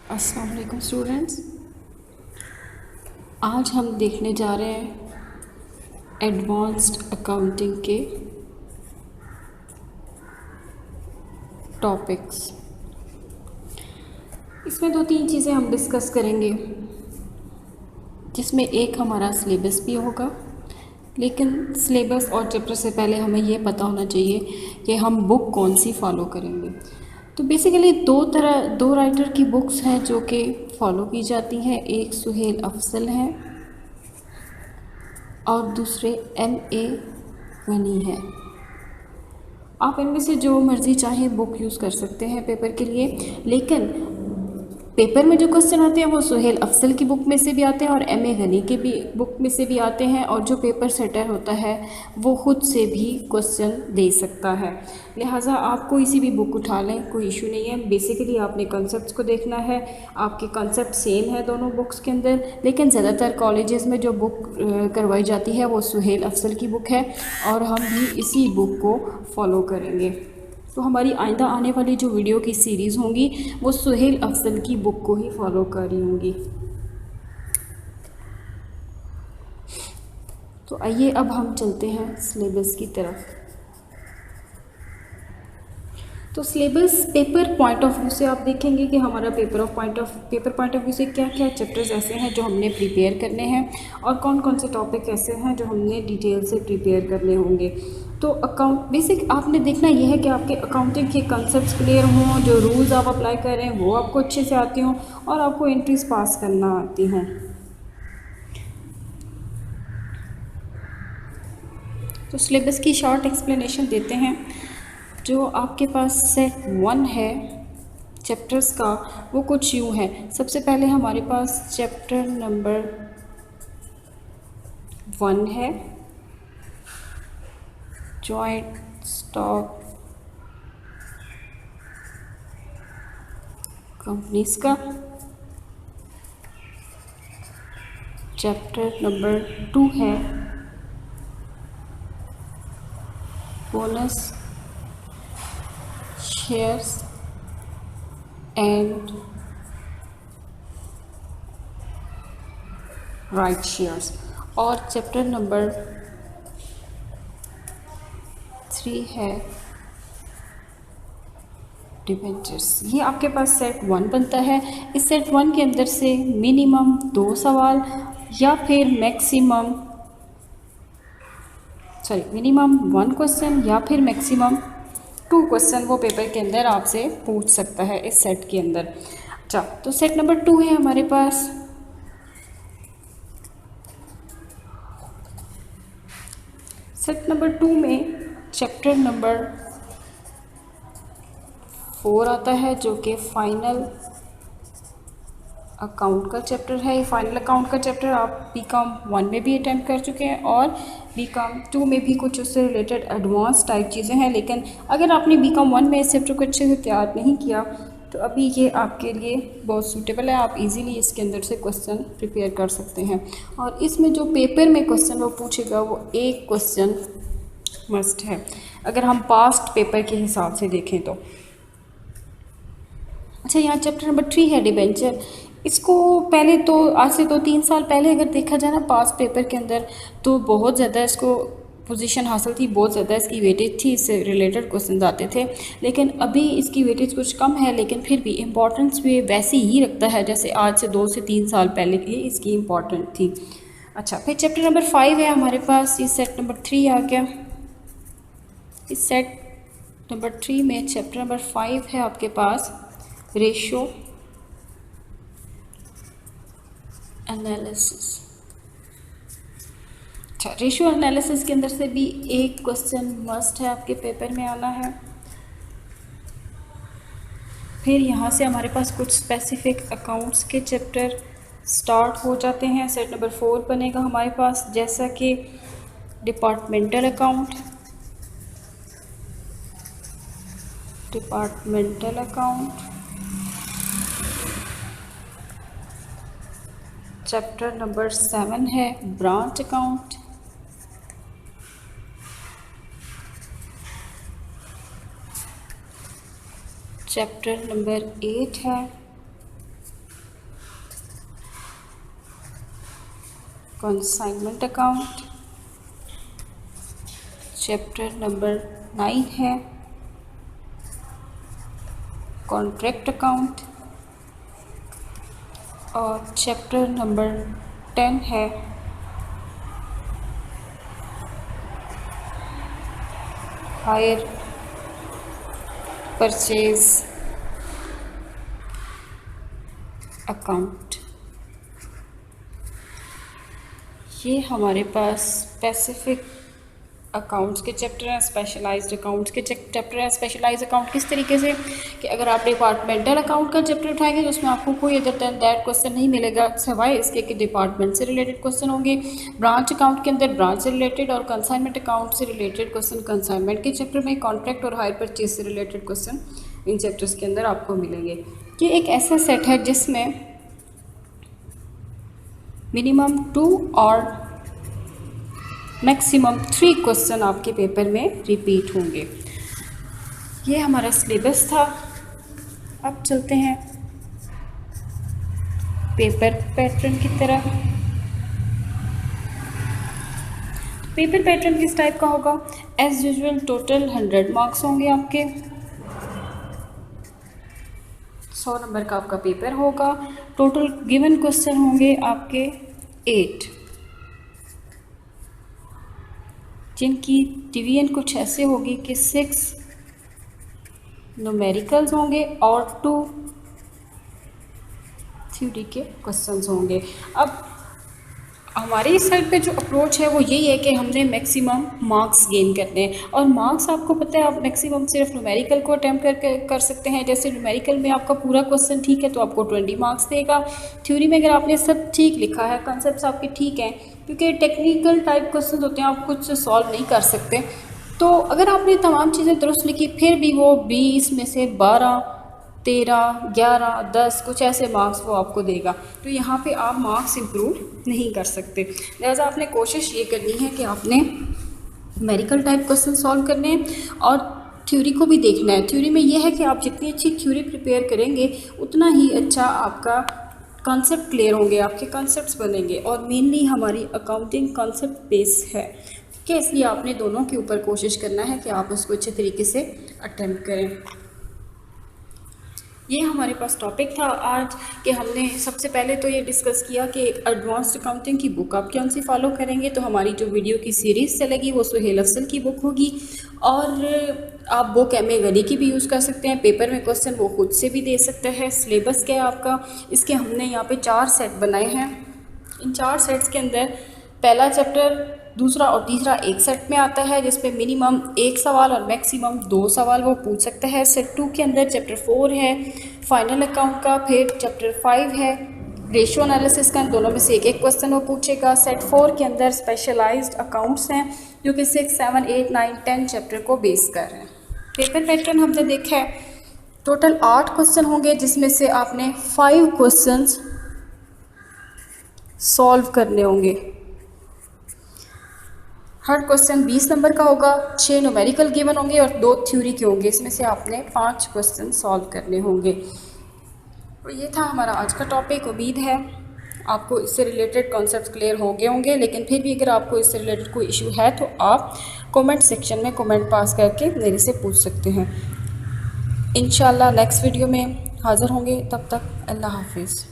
अस्सलाम वालेकुम स्टूडेंट्स। आज हम देखने जा रहे हैं एडवांस्ड अकाउंटिंग के टॉपिक्स। इसमें 2-3 चीज़ें हम डिस्कस करेंगे, जिसमें एक हमारा सिलेबस भी होगा। लेकिन सिलेबस और चैप्टर से पहले हमें ये पता होना चाहिए कि हम बुक कौन सी फ़ॉलो करेंगे। तो बेसिकली दो राइटर की बुक्स हैं जो कि फ़ॉलो की जाती हैं। एक सुहेल अफजल हैं और दूसरे M.A. गनी है। आप इनमें से जो मर्ज़ी चाहें बुक यूज़ कर सकते हैं पेपर के लिए, लेकिन पेपर में जो क्वेश्चन आते हैं वो सुहेल अफजल की बुक में से भी आते हैं और M.A. गनी के भी बुक में से भी आते हैं, और जो पेपर सेटर होता है वो ख़ुद से भी क्वेश्चन दे सकता है। लिहाजा आप कोई सी भी बुक उठा लें, कोई इशू नहीं है। बेसिकली आपने कॉन्सेप्ट्स को देखना है। आपके कॉन्सेप्ट सेम है दोनों बुक्स के अंदर, लेकिन ज़्यादातर कॉलेजेस में जो बुक करवाई जाती है वो सुहेल अफजल की बुक है और हम भी इसी बुक को फॉलो करेंगे। तो हमारी आइंदा आने वाली जो वीडियो की सीरीज़ होंगी वो सुहेल अफजल की बुक को ही फॉलो कर रही होंगी। तो आइए अब हम चलते हैं सिलेबस की तरफ। तो syllabus paper point of view से आप देखेंगे कि हमारा पेपर पॉइंट ऑफ व्यू से क्या क्या चैप्टर्स ऐसे हैं जो हमने प्रिपेयर करने हैं और कौन कौन से टॉपिक ऐसे हैं जो हमने डिटेल से प्रिपेयर करने होंगे। तो अकाउंट बेसिक आपने देखना यह है कि आपके अकाउंटिंग के कंसेप्ट क्लियर हों, जो रूल्स आप अप्लाई कर रहे हैं वो आपको अच्छे से आते हों और आपको एंट्रीज पास करना आती हों। तो सिलेबस की शॉर्ट एक्सप्लेनेशन देते हैं। जो आपके पास सेट 1 है चैप्टर्स का वो कुछ यूँ है। सबसे पहले हमारे पास चैप्टर नंबर 1 है, जॉइंट स्टॉक कंपनीज का। चैप्टर नंबर 2 है bonus shares and right shares. और चैप्टर नंबर 3 है डिबेंचर्स। ये आपके पास सेट 1 बनता है। इस सेट 1 के अंदर से मिनिमम 2 सवाल या फिर मिनिमम 1 क्वेश्चन या फिर मैक्सिमम 2 क्वेश्चन वो पेपर के अंदर आपसे पूछ सकता है इस सेट के अंदर। अच्छा, तो सेट नंबर 2 है हमारे पास। सेट नंबर 2 में चैप्टर नंबर 4 आता है जो कि फाइनल अकाउंट का चैप्टर है। फाइनल अकाउंट का चैप्टर आप BCom 1 में भी अटेम्प्ट कर चुके हैं और BCom 2 में भी कुछ उससे रिलेटेड एडवांस टाइप चीज़ें हैं। लेकिन अगर आपने BCom 1 में इस चैप्टर को अच्छे से तैयार नहीं किया तो अभी ये आपके लिए बहुत सूटेबल है। आप इजीली इसके अंदर से क्वेश्चन प्रिपेयर कर सकते हैं। और इसमें जो पेपर में क्वेश्चन वो पूछेगा वो एक क्वेश्चन मस्ट है, अगर हम पास्ट पेपर के हिसाब से देखें तो। अच्छा, यहाँ चैप्टर नंबर 3 है डिबेंचर। इसको पहले तो आज से 2-3 साल पहले अगर देखा जाए ना पास्ट पेपर के अंदर तो बहुत ज़्यादा इसको पोजीशन हासिल थी, बहुत ज़्यादा इसकी वेटेज थी, इससे रिलेटेड क्वेश्चन आते थे। लेकिन अभी इसकी वेटेज कुछ कम है, लेकिन फिर भी इम्पोर्टेंस भी वैसी ही रखता है जैसे आज से 2 से 3 साल पहले की इसकी इम्पोर्टेंट थी। अच्छा, फिर चैप्टर नंबर 5 है हमारे पास। ये सेट नंबर 3 आ गया। इस सेट नंबर 3 में चैप्टर नंबर 5 है आपके पास रेशियो एनालिसिस। अच्छा, रेशियो एनालिसिस के अंदर से भी एक क्वेश्चन मस्ट है आपके पेपर में आना है। फिर यहाँ से हमारे पास कुछ स्पेसिफिक अकाउंट्स के चैप्टर स्टार्ट हो जाते हैं। सेट नंबर 4 बनेगा हमारे पास, जैसा कि डिपार्टमेंटल अकाउंट, चैप्टर नंबर 7 है ब्रांच अकाउंट, चैप्टर नंबर 8 है कंसाइनमेंट अकाउंट। चैप्टर नंबर 9 है कॉन्ट्रैक्ट अकाउंट और चैप्टर नंबर 10 है हायर परचेज अकाउंट। ये हमारे पास स्पेसिफिक अकाउंट्स के चैप्टर हैं, स्पेशलाइज्ड अकाउंट्स के चैप्टर हैं। स्पेशलाइज्ड अकाउंट किस तरीके से कि अगर आप डिपार्टमेंटल अकाउंट का चैप्टर उठाएंगे तो उसमें आपको कोई अदर दैन दैट क्वेश्चन नहीं मिलेगा, सिवाय इसके कि डिपार्टमेंट से रिलेटेड क्वेश्चन होंगे। ब्रांच अकाउंट के अंदर ब्रांच से रिलेटेड और कंसाइनमेंट अकाउंट से रिलेटेड क्वेश्चन कंसाइनमेंट के चैप्टर में, कॉन्ट्रैक्ट और हायर परचेज से रिलेटेड क्वेश्चन इन चैप्टर्स के अंदर आपको मिलेंगे। ये एक ऐसा सेट है जिसमें मिनिमम 2 और मैक्सिमम 3 क्वेश्चन आपके पेपर में रिपीट होंगे। ये हमारा सिलेबस था। अब चलते हैं पेपर पैटर्न की तरफ। पेपर पैटर्न किस टाइप का होगा? एज यूजुअल टोटल 100 मार्क्स होंगे आपके। 100 नंबर का आपका पेपर होगा। टोटल गिवन क्वेश्चन होंगे आपके 8, जिनकी डिवीजन कुछ ऐसे होगी कि 6 न्यूमेरिकल्स होंगे और 2 थ्योरी के क्वेश्चंस होंगे। अब हमारे इस साइड पे जो अप्रोच है वो यही है कि हमने मैक्सिमम मार्क्स गेन करने हैं। और मार्क्स आपको पता है, आप मैक्सिमम सिर्फ न्यूमेरिकल को अटैम्प्ट कर सकते हैं। जैसे न्यूमेरिकल में आपका पूरा क्वेश्चन ठीक है तो आपको 20 मार्क्स देगा। थ्योरी में अगर आपने सब ठीक लिखा है, कॉन्सेप्ट्स आपके ठीक हैं, क्योंकि टेक्निकल टाइप क्वेश्चन होते हैं, आप खुद से सॉल्व नहीं कर सकते। तो अगर आपने तमाम चीज़ें दुरुस्त लिखी फिर भी वो 20 में से 12, 13, 11, 10 कुछ ऐसे मार्क्स वो आपको देगा, तो यहाँ पे आप मार्क्स इम्प्रूव नहीं कर सकते। लिहाजा आपने कोशिश ये करनी है कि आपने न्यूमेरिकल टाइप क्वेश्चन सॉल्व करने हैं और थ्योरी को भी देखना है। थ्योरी में ये है कि आप जितनी अच्छी थ्योरी प्रिपेयर करेंगे उतना ही अच्छा आपका कॉन्सेप्ट क्लियर होंगे, आपके कॉन्सेप्ट्स बनेंगे। और मेनली हमारी अकाउंटिंग कॉन्सेप्ट बेस है कि इसलिए आपने दोनों के ऊपर कोशिश करना है कि आप उसको अच्छे तरीके से अटेम्प्ट करें। ये हमारे पास टॉपिक था आज कि हमने सबसे पहले तो ये डिस्कस किया कि एडवांस्ड अकाउंटिंग की बुक आप कौन सी फॉलो करेंगे। तो हमारी जो वीडियो की सीरीज़ चलेगी वो सुहेल अफजल की बुक होगी और आप बुक एम.ए. गनी की भी यूज़ कर सकते हैं। पेपर में क्वेश्चन वो खुद से भी दे सकते हैं। सिलेबस क्या है आपका, इसके हमने यहाँ पे 4 सेट बनाए हैं। इन 4 सेट्स के अंदर पहला चैप्टर, दूसरा और तीसरा एक सेट में आता है, जिसपे मिनिमम 1 सवाल और मैक्सिमम 2 सवाल वो पूछ सकता है। सेट 2 के अंदर चैप्टर 4 है फाइनल अकाउंट का, फिर चैप्टर 5 है रेशियो एनालिसिस का। दोनों में से एक क्वेश्चन वो पूछेगा। सेट 4 के अंदर स्पेशलाइज्ड अकाउंट्स हैं जो कि 6, 7, 8, 9, 10 चैप्टर को बेस कर रहे हैं। पेपर पैटर्न हमने देखा है, टोटल 8 क्वेश्चन होंगे जिसमें से आपने 5 क्वेश्चंस सॉल्व करने होंगे। हर क्वेश्चन 20 नंबर का होगा। 6 न्यूमेरिकल गिवन होंगे और 2 थ्योरी के होंगे। इसमें से आपने 5 क्वेश्चन सॉल्व करने होंगे। तो ये था हमारा आज का टॉपिक। उम्मीद है आपको इससे रिलेटेड कॉन्सेप्ट्स क्लियर होंगे, लेकिन फिर भी अगर आपको इससे रिलेटेड कोई इशू है तो आप कमेंट सेक्शन में कमेंट पास करके मेरे से पूछ सकते हैं। इंशाल्लाह नेक्स्ट वीडियो में हाज़िर होंगे। तब तक अल्लाह हाफिज़।